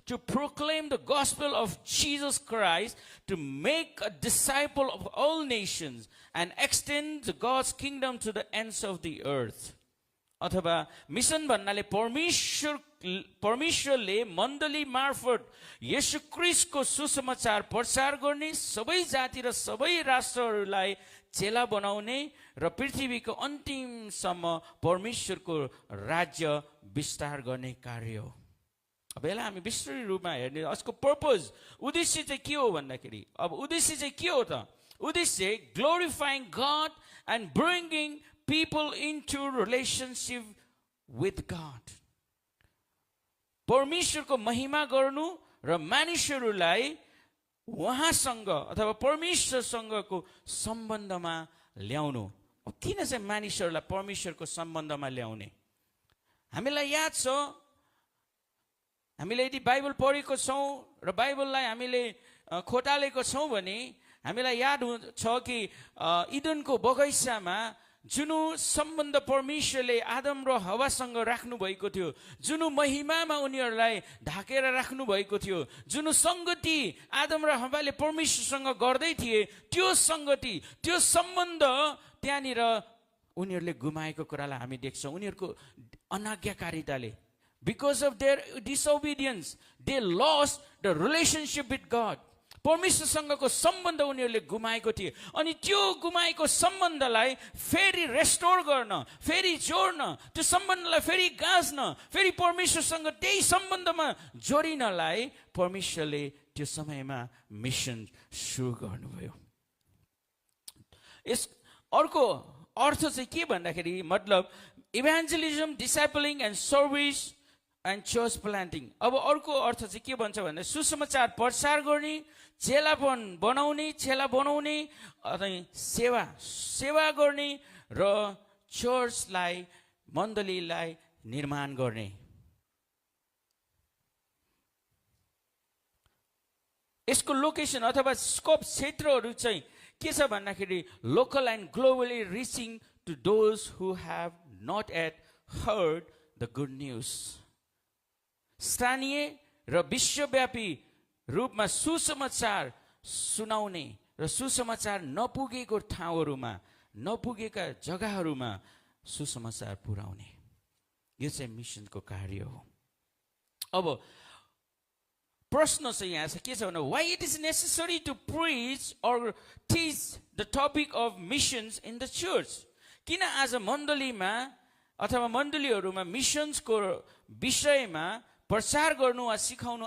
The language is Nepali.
to proclaim the gospel of Jesus Christ, to make a disciple of all nations, and extend God's kingdom to the ends of the earth. अथवा मिशन भन्नाले परमेश्वरले मण्डली मार्फत येशू ख्रीष्टको सुसमाचार प्रचार गर्ने, सबै जाति र सबै राष्ट्रहरूलाई चेला बनाउने र पृथ्वीको अन्तिमसम्म परमेश्वरको राज्य विस्तार गर्ने कार्य हो। अब यसलाई हामी विस्तृत रूपमा हेर्ने यसको पर्पज उद्देश्य चाहिँ के हो भन्दाखेरि, अब उद्देश्य चाहिँ के हो त? उद्देश्य ग्लोरिफाइङ God and ब्रिंगिङ people into relationship with God. परमेश्वरको महिमा गर्नु र मानिसहरूलाई उहाँसँग अथवा परमेश्वरसँगको सम्बन्धमा ल्याउनु। अब किन चाहिँ मानिसहरूलाई परमेश्वरको सम्बन्धमा ल्याउने? हामीलाई याद छ, हामीले यदि बाइबल पढेको छौँ र बाइबललाई हामीले खोटालेको छौँ भने हामीलाई याद छ कि इदनको बगैँचामा जुन सम्बन्ध परमेश्वरले आदम र हवासँग राख्नु भएको थियो, जुन महिमामा उनीहरूलाई ढाकेर राख्नु भएको थियो, जुन संगति आदम र हवाले परमेश्वरसँग गर्दै थिए, त्यो संगति, त्यो सम्बन्ध त्यहाँनिर उनीहरूले गुमाएको कुरालाई हामी देख्छौँ। उनीहरूको अनाज्ञाकारिताले, because of their disobedience, they lost the relationship with God. परमेश्वरसँगको सम्बन्ध उनीहरूले गुमाएको थिए। अनि त्यो गुमाएको सम्बन्धलाई फेरि रेस्टोर गर्न, फेरि जोड्न, त्यो सम्बन्धलाई फेरि गाँच्न, फेरि परमेश्वरसँग त्यही सम्बन्धमा जोडिनलाई परमेश्वरले त्यो समयमा मिसन सुरु गर्नुभयो। यस अर्को अर्थ चाहिँ के भन्दाखेरि, मतलब evangelism, discipling and service and church planting. अब अर्को अर्थ चाहिँ के भन्छ भन्दा सुसमाचार प्रचार गर्ने, चेलापन बनाउने, चेला बनाउने, अनि सेवा गर्ने र चर्चलाई, मण्डलीलाई निर्माण गर्ने। यसको लोकेसन अथवा स्कोप क्षेत्रहरू चाहिँ के छ भन्दाखेरि local and globally reaching to those who have not yet heard the good news. स्थानीय र विश्वव्यापी रूपमा सुसमाचार सुनाउने र सुसमाचार नपुगेको ठाउँहरूमा, नपुगेका जग्गाहरूमा सुसमाचार पुर्याउने, यो चाहिँ मिसनको कार्य हो। अब प्रश्न चाहिँ यहाँ छ, के छ भने why it is necessary to preach or teach the topic of missions in the church? किन आज मण्डलीमा अथवा मण्डलीहरूमा मिसन्सको विषयमा प्रचार गर्नु वा सिकाउनु